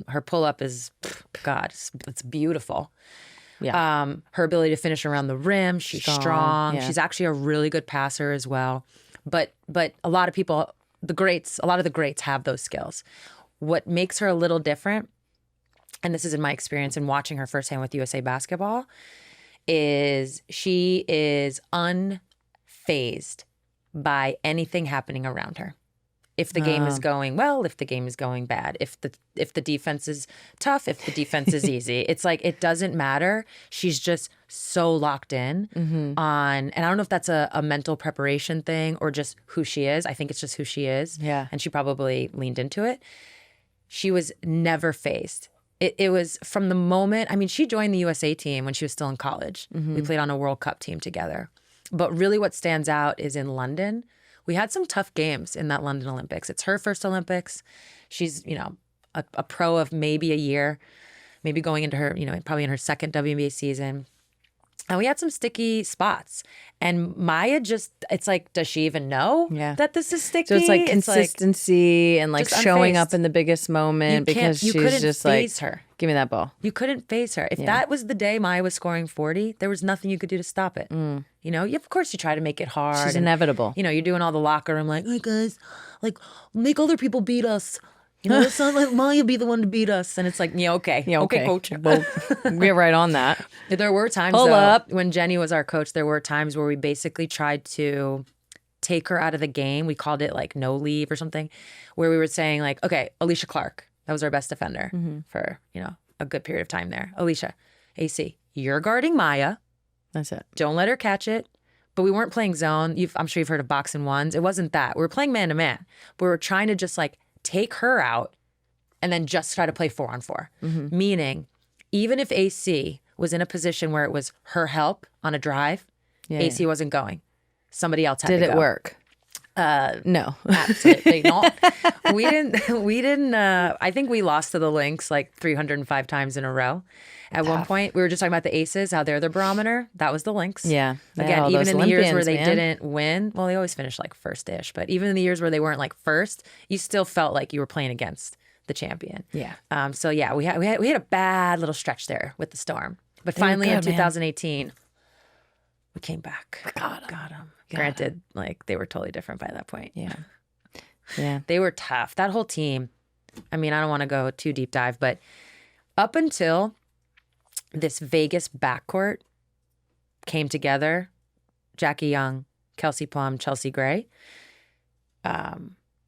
Her pull-up is, God, it's beautiful. Yeah. Her ability to finish around the rim, she's strong. yeah. She's actually a really good passer as well. But a lot of people, a lot of the greats have those skills. What makes her a little different, and this is in my experience in watching her firsthand with USA Basketball, is she is unfazed by anything happening around her. If the game is going well, if the game is going bad, if the defense is tough, if the defense is easy, it's like it doesn't matter. She's just so locked in on, and I don't know if that's a mental preparation thing or just who she is. I think it's just who she is. Yeah. And she probably leaned into it. She was never fazed. It was from the moment, I mean, she joined the USA team when she was still in college. We played on a World Cup team together. But really what stands out is in London, we had some tough games in that London Olympics. It's her first Olympics. She's, a pro of maybe a year, maybe going into her, probably in her second WNBA season. And we had some sticky spots. And Maya it's like, does she even know that this is sticky? So it's like consistency and like showing unfazed. up in the biggest moment because you she's couldn't just phase like, her. give me that ball. You couldn't phase her. If that was the day Maya was scoring 40, there was nothing you could do to stop it. Of course you try to make it hard. She's inevitable. You're doing all the locker room like, hey guys, like make other people beat us. It's not like Maya be the one to beat us. And it's like, okay, coach. Well, we're right on that. There were times when Jenny was our coach, there were times where we basically tried to take her out of the game. We called it like no leave or something, where we were saying like, okay, Alicia Clark, that was our best defender for, a good period of time there. Alicia, AC, you're guarding Maya. That's it. Don't let her catch it. But we weren't playing zone. I'm sure you've heard of box and ones. It wasn't that. We were playing man to man. We were trying to just like take her out and then just try to play 4-on-4. Meaning, even if AC was in a position where it was her help on a drive, AC wasn't going. Somebody else had to go. Did it work? No. Absolutely not. We didn't, I think we lost to the Lynx like 305 times in a row. At one point, we were just talking about the Aces, how they're the barometer. That was the Lynx. Yeah. Again, even in the years where they didn't win, well, they always finished like first-ish, but even in the years where they weren't like first, you still felt like you were playing against the champion. Yeah. So yeah, we had a bad little stretch there with the Storm. But finally in 2018, we came back. Got them. Granted, like they were totally different by that point. Yeah. Yeah. They were tough. That whole team, I mean, I don't want to go too deep dive, but up until this Vegas backcourt came together, Jackie Young, Kelsey Plum, Chelsea Gray,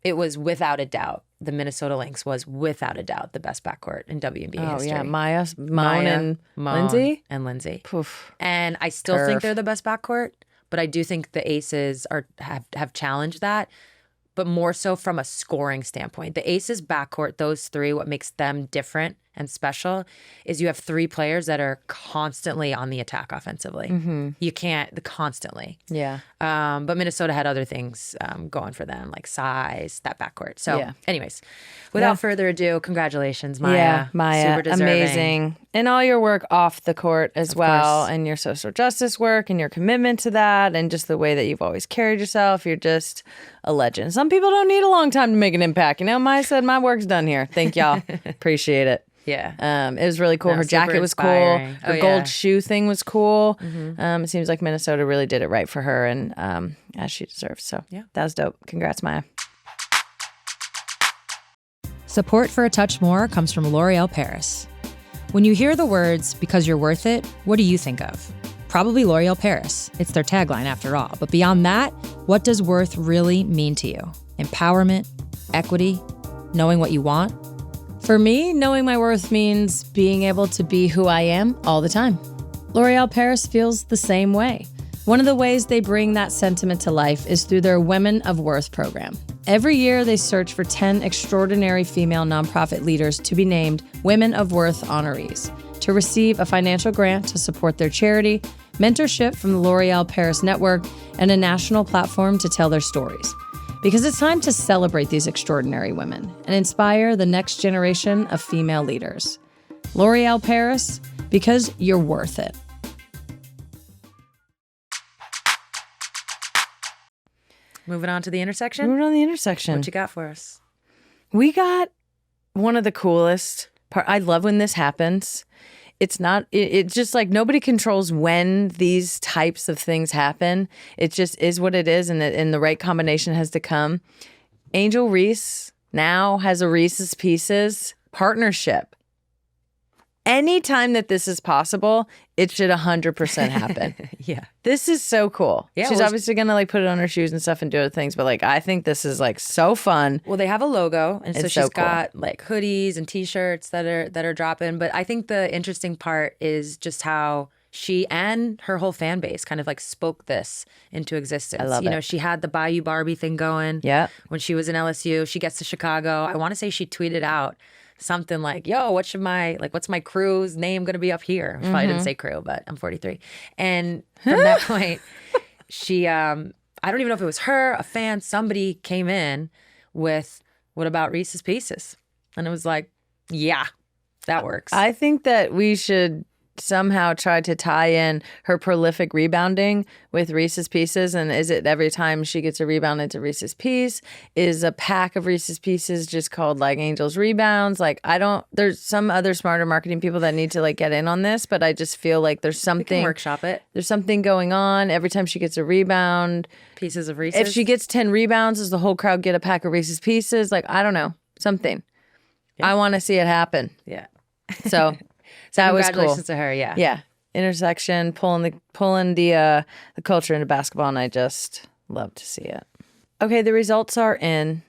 it was without a doubt. The Minnesota Lynx was without a doubt the best backcourt in WNBA history. Yeah, Maya, and Lindsay. And Lindsay. Poof. And I still think they're the best backcourt, but I do think the Aces have challenged that, but more so from a scoring standpoint. The Aces backcourt, those three, what makes them different and special is you have three players that are constantly on the attack offensively. You can't, constantly. Yeah. But Minnesota had other things going for them, like size, that backcourt. So anyways, without further ado, congratulations, Maya. Yeah, Maya, super deserving. amazing. And all your work off the court as well, course. and your social justice work and your commitment to that, and just the way that you've always carried yourself. You're just a legend. Some people don't need a long time to make an impact. Maya said, my work's done here. Thank y'all. Appreciate it. Yeah. It was really cool. Her jacket was cool. Her gold shoe thing was cool. It seems like Minnesota really did it right for her, and as she deserves. So that was dope. Congrats, Maya. Support for A Touch More comes from L'Oreal Paris. When you hear the words, because you're worth it, what do you think of? Probably L'Oreal Paris. It's their tagline after all. But beyond that, what does worth really mean to you? Empowerment, equity, knowing what you want? For me, knowing my worth means being able to be who I am all the time. L'Oreal Paris feels the same way. One of the ways they bring that sentiment to life is through their Women of Worth program. Every year, they search for 10 extraordinary female nonprofit leaders to be named Women of Worth honorees, to receive a financial grant to support their charity, mentorship from the L'Oreal Paris Network, and a national platform to tell their stories. Because it's time to celebrate these extraordinary women and inspire the next generation of female leaders. L'Oreal Paris, because you're worth it. Moving on to the intersection. What you got for us? We got one of the coolest part. I love when this happens. It's not, it's just like nobody controls when these types of things happen. It just is what it is, and the right combination has to come. Angel Reese now has a Reese's Pieces partnership. Anytime that this is possible, it should 100% happen. Yeah. This is so cool. Yeah, She's obviously going to put it on her shoes and stuff and do other things, but I think this is so fun. Well, they have a logo, and so It's she's so cool. got hoodies and t-shirts that are dropping. But I think the interesting part is just how she and her whole fan base kind of spoke this into existence. I love it. She had the Bayou Barbie thing going. Yeah. When she was in LSU, she gets to Chicago. I want to say she tweeted out something like, yo, what's my crew's name going to be up here? She probably didn't say crew, but I'm 43. And from that point, she I don't even know if it was her, a fan, somebody came in with, what about Reese's Pieces? And it was like, yeah, that works. I think that we should somehow try to tie in her prolific rebounding with Reese's Pieces. And is it every time she gets a rebound, it's a Reese's Piece? Is a pack of Reese's Pieces just called like Angel's Rebounds? Like, there's some other smarter marketing people that need to like get in on this, but I just feel like there's We something, can workshop it. there's something going on every time she gets a rebound. Pieces of Reese's. If she gets 10 rebounds, does the whole crowd get a pack of Reese's Pieces? Like, I don't know, something. I want to see it happen. Yeah. So that was cool. Congratulations to her, yeah. Yeah. Intersection, pulling the culture into basketball, and I just love to see it. Okay, the results are in.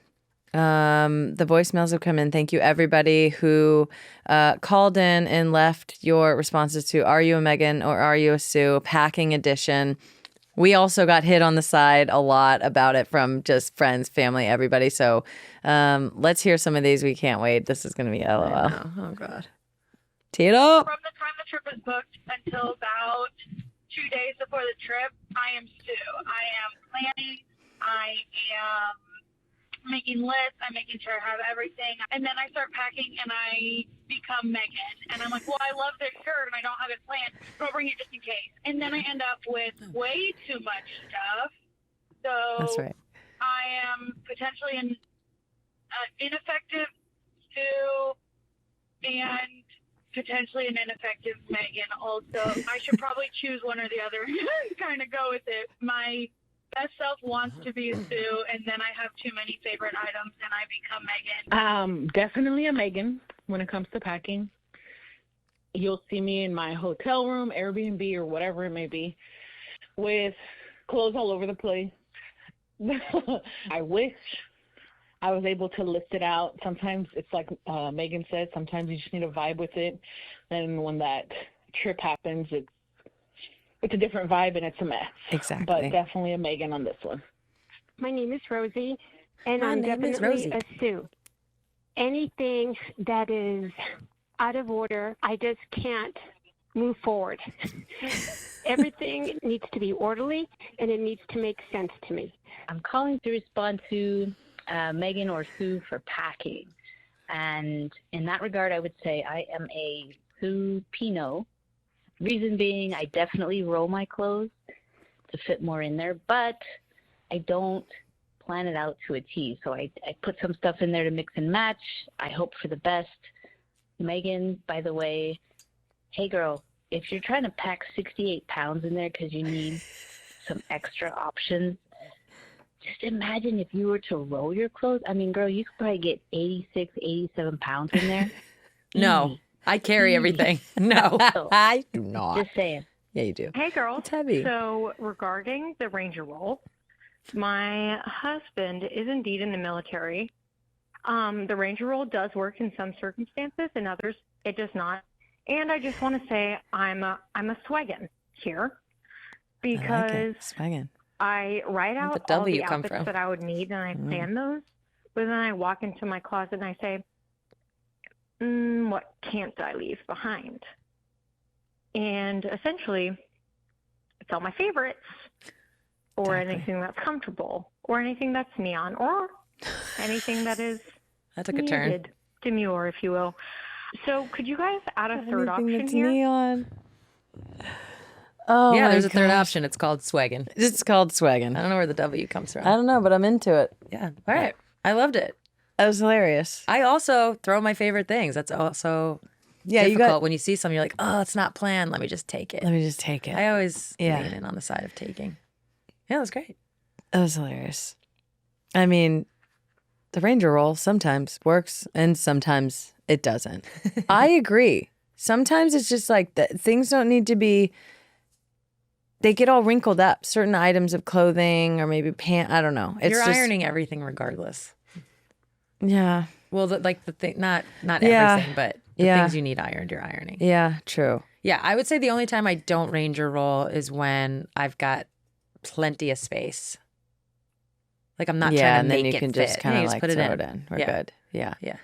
The voicemails have come in. Thank you, everybody who called in and left your responses to Are You a Megan or Are You a Sue? Packing edition. We also got hit on the side a lot about it from just friends, family, everybody. So let's hear some of these. We can't wait. This is going to be LOL. Oh, God. Tee it up. From the time the trip was booked until about 2 days before the trip, I am Sue. I am planning. I am making lists. I'm making sure I have everything. And then I start packing and I become Megan. And I'm like, well, I love this shirt and I don't have it planned, but I'll bring it just in case. And then I end up with way too much stuff. So That's right. I am potentially an ineffective Sue and potentially an ineffective Megan also. I should probably choose one or the other and kind of go with it. My best self wants to be a Sue, and then I have too many favorite items and I become Megan. Definitely a Megan when it comes to packing. You'll see me in my hotel room, Airbnb, or whatever it may be, with clothes all over the place. I wish I was able to list it out. Sometimes it's like Megan said, sometimes you just need to vibe with it. And when that trip happens, it's a different vibe and it's a mess. Exactly. But definitely a Megan on this one. My name is Rosie, and My I'm name is definitely Rosie. a Sue. Anything that is out of order, I just can't move forward. Everything needs to be orderly, and it needs to make sense to me. I'm calling to respond to Megan or Sue for packing. And in that regard, I would say I am a Sue Pinot. Reason being, I definitely roll my clothes to fit more in there, but I don't plan it out to a T. So I put some stuff in there to mix and match. I hope for the best. Megan, by the way, hey girl, if you're trying to pack 68 pounds in there because you need some extra options, just imagine if you were to roll your clothes. I mean, girl, you could probably get 86, 87 pounds in there. No, Easy. I carry everything. No. I do not. Just saying. Yeah, you do. Hey, girls. It's heavy. So regarding the Ranger role, my husband is indeed in the military. The Ranger role does work in some circumstances, in others it does not. And I just want to say I'm a swaggin here because Swaggin'. I write Where'd out the all W the come outfits from? that I would need, and I plan those. But then I walk into my closet and I say, what can't I leave behind? And essentially, it's all my favorites, or anything that's comfortable, or anything that's neon, or anything that is That took a turn. muted, demure, if you will. So could you guys add a third Anything option that's here? neon. Oh, Yeah, my there's a third gosh. option. It's called swaggin'. It's called swaggin'. I don't know where the W comes from. I don't know, but I'm into it. Yeah. All right. I loved it. That was hilarious. I also throw my favorite things. That's also Yeah, difficult you got. when you see something. You're like, oh, it's not planned. Let me just take it. Let me just take it. I always Yeah. lean in on the side of taking. Yeah, that was great. That was hilarious. I mean, the Ranger role sometimes works and sometimes it doesn't. I agree. Sometimes it's just like that. Things don't need to be. They get all wrinkled up. Certain items of clothing or maybe pant. I don't know. It's You're just, ironing everything regardless. Yeah. Well, the thing, not Yeah. everything, but the Yeah. things you need ironed, you're ironing. Yeah. True. Yeah, I would say the only time I don't Ranger roll is when I've got plenty of space. Like I'm not yeah, trying to and make then you it can fit. just kind of you like put throw it it in. in. We're Yeah. good. Yeah. Yeah.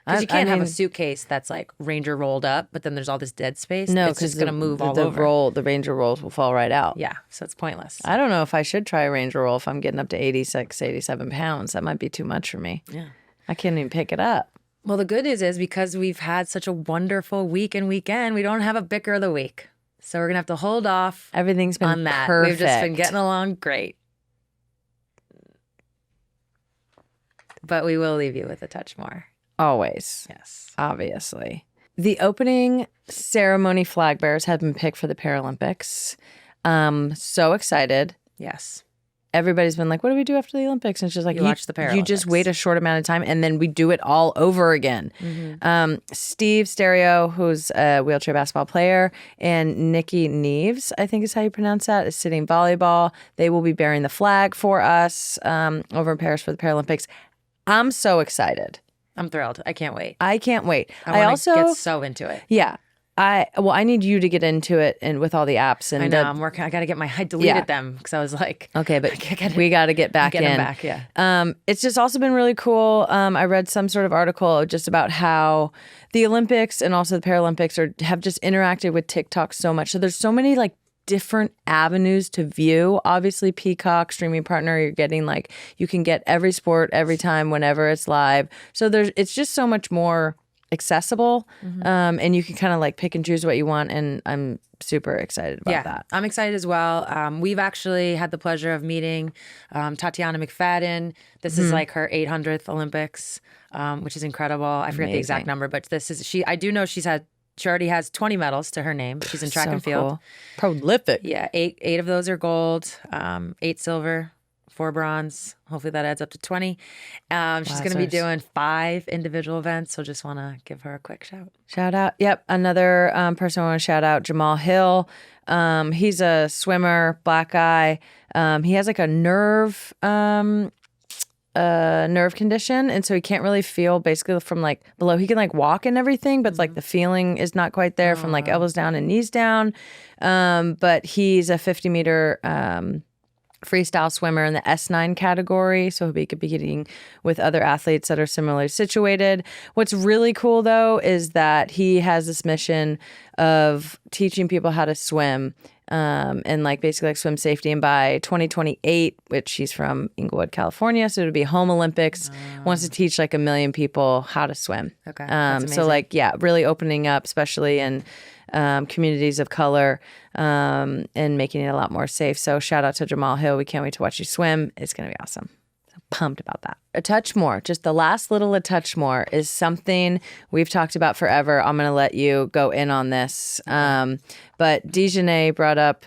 Because you can't have a mean, suitcase that's like Ranger rolled up, but then there's all this dead space. no, it's just because going to move all over. The Ranger rolls will fall right out. Yeah, so it's pointless. I don't know if I should try a Ranger roll if I'm getting up to 86, 87 pounds. That might be too much for me. Yeah. I can't even pick it up. Well, the good news is because we've had such a wonderful week and weekend, we don't have a bicker of the week. So we're going to have to hold off Everything's been on that. perfect. We've just been getting along great. But we will leave you with a touch more. Always. Yes. Obviously. The opening ceremony flag bearers have been picked for the Paralympics. So excited. Yes. Everybody's been like, what do we do after the Olympics? And it's just like, You watch the You just Paralympics. wait a short amount of time and then we do it all over again. Steve Stereo, who's a wheelchair basketball player, and Nikki Neves, I think is how you pronounce that, is sitting volleyball. They will be bearing the flag for us over in Paris for the Paralympics. I'm so excited. I'm thrilled. I can't wait. I can't wait. I also get so into it. Yeah. I need you to get into it and with all the apps and I know. I'm working. I got to get I deleted them because I was like, okay, but we got to get back in. them back. Yeah. It's just also been really cool. I read some sort of article just about how the Olympics and also the Paralympics have just interacted with TikTok so much. So there's so many like different avenues to view. Obviously, Peacock streaming partner, you're getting like you can get every sport every time whenever it's live. So it's just so much more accessible, and you can kind of like pick and choose what you want, and I'm super excited about that. I'm excited as well. We've actually had the pleasure of meeting Tatiana McFadden. This is like her 800th Olympics, which is incredible. I forget the exact number, but this is I do know she already has 20 medals to her name. She's in track and field. Cool. Prolific. Yeah, eight of those are gold, 8 silver, 4 bronze. Hopefully that adds up to 20. She's going to be doing 5 individual events, so just want to give her a quick shout. Shout out. Yep. Another person I want to shout out, Jamal Hill. He's a swimmer, black guy. He has like a nerve condition, and so he can't really feel basically from like below. He can like walk and everything, but like the feeling is not quite there from like elbows down and knees down. But he's a 50-meter freestyle swimmer in the S9 category, so he'll be competing with other athletes that are similarly situated. What's really cool though is that he has this mission of teaching people how to swim, and like basically like swim safety. And by 2028, which he's from Inglewood, California, so it'll be home Olympics, wants to teach like 1 million people how to swim. Okay, that's so like really opening up, especially in communities of color, and making it a lot more safe. So shout out to Jamal Hill. We can't wait to watch you swim. It's going to be awesome. So pumped about that. A touch more, just the last little a touch more is something we've talked about forever. I'm going to let you go in on this. But Dejanay brought up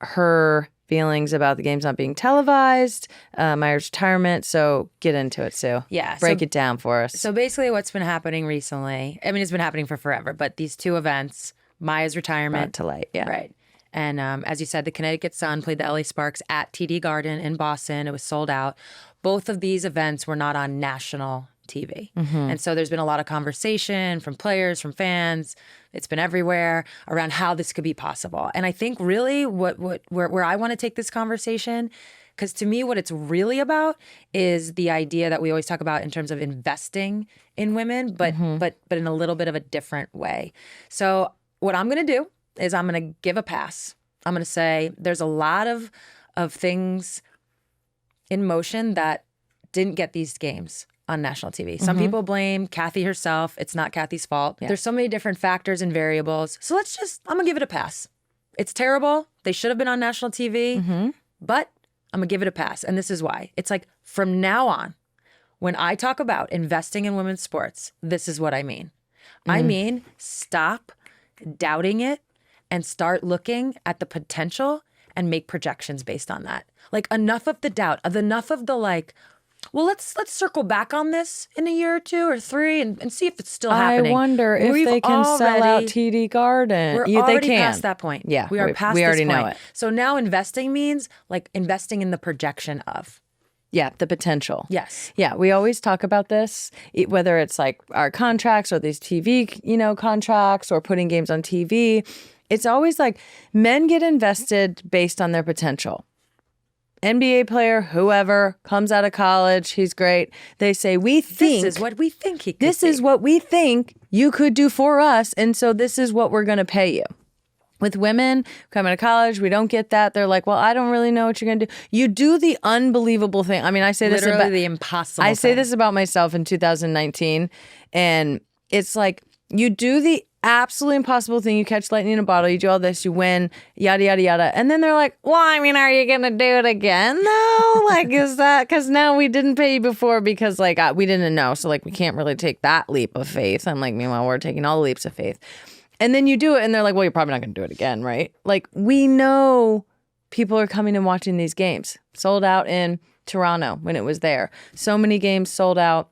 her feelings about the games not being televised, Maya's retirement. So get into it, Sue. Yeah. Break it down for us. So basically what's been happening recently, I mean, it's been happening for forever, but these 2 events, Maya's retirement. Brought to light, yeah. Right. And as you said, the Connecticut Sun played the LA Sparks at TD Garden in Boston. It was sold out. Both of these events were not on national TV. And so there's been a lot of conversation from players, from fans. It's been everywhere around how this could be possible. And I think really where I want to take this conversation, because to me what it's really about is the idea that we always talk about in terms of investing in women, but in a little bit of a different way. So what I'm going to do is I'm going to give a pass. I'm going to say there's a lot of things in motion that didn't get these games on national TV. Some people blame Kathy herself. It's not Kathy's fault. Yeah. There's so many different factors and variables. So I'm going to give it a pass. It's terrible. They should have been on national TV, but I'm going to give it a pass. And this is why. It's like from now on, when I talk about investing in women's sports, this is what I mean. I mean, stop doubting it and start looking at the potential and make projections based on that. Like enough of the doubt, enough of the like, well, let's circle back on this in a year or 2 or 3 and see if it's still happening. I wonder if they can sell out TD Garden. We're already past that point. Yeah, we are past we already this point. know it. So now investing means like investing in the projection of. Yeah, the potential. Yes. Yeah, we always talk about this, whether it's like our contracts or these TV, contracts or putting games on TV. It's always like men get invested based on their potential. NBA player, whoever, comes out of college, he's great. They say, this is what we think he could This is what we think you could do for us, and so this is what we're going to pay you. With women coming to college, we don't get that. They're like, well, I don't really know what you're going to do. You do the unbelievable thing. I mean, I say Literally this about the impossible I say thing. this about myself in 2019, and it's like you do the absolutely impossible thing. You catch lightning in a bottle. You do all this. You win. Yada yada yada. And then they're like, well, I mean, are you going to do it again? No, like, is that because now we didn't pay you before because like we didn't know, so like we can't really take that leap of faith. I'm like, meanwhile, we're taking all the leaps of faith. And then you do it, and they're like, well, you're probably not going to do it again, right? Like, we know people are coming and watching these games. Sold out in Toronto when it was there. So many games sold out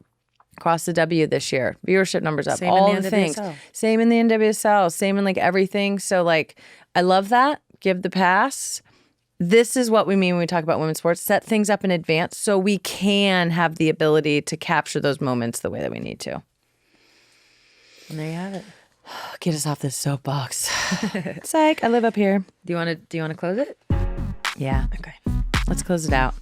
across the W this year. Viewership numbers up, Same all in the the things. NWSL. Same in the NWSL, same in like everything. So, like, I love that. Give the pass. This is what we mean when we talk about women's sports. Set things up in advance so we can have the ability to capture those moments the way that we need to. And there you have it. Get us off this soapbox. Psych, I live up here. Do you want to close it? Yeah. Okay. Let's close it out.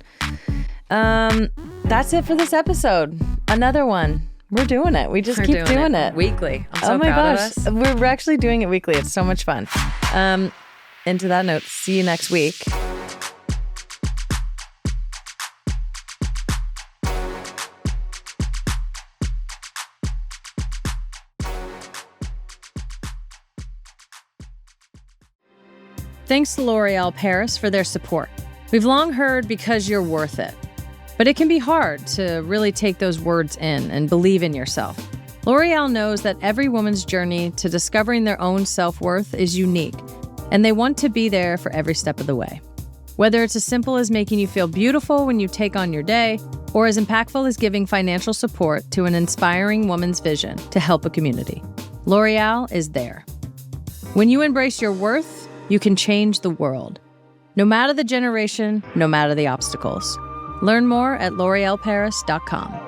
That's it for this episode. Another one. We're doing it. We just keep doing it weekly. I'm so oh my proud gosh. of us. We're actually doing it weekly. It's so much fun. And to that note, see you next week. Thanks to L'Oreal Paris for their support. We've long heard because you're worth it. But it can be hard to really take those words in and believe in yourself. L'Oreal knows that every woman's journey to discovering their own self-worth is unique, and they want to be there for every step of the way. Whether it's as simple as making you feel beautiful when you take on your day, or as impactful as giving financial support to an inspiring woman's vision to help a community, L'Oreal is there. When you embrace your worth, you can change the world. No matter the generation, no matter the obstacles. Learn more at l'orealparis.com.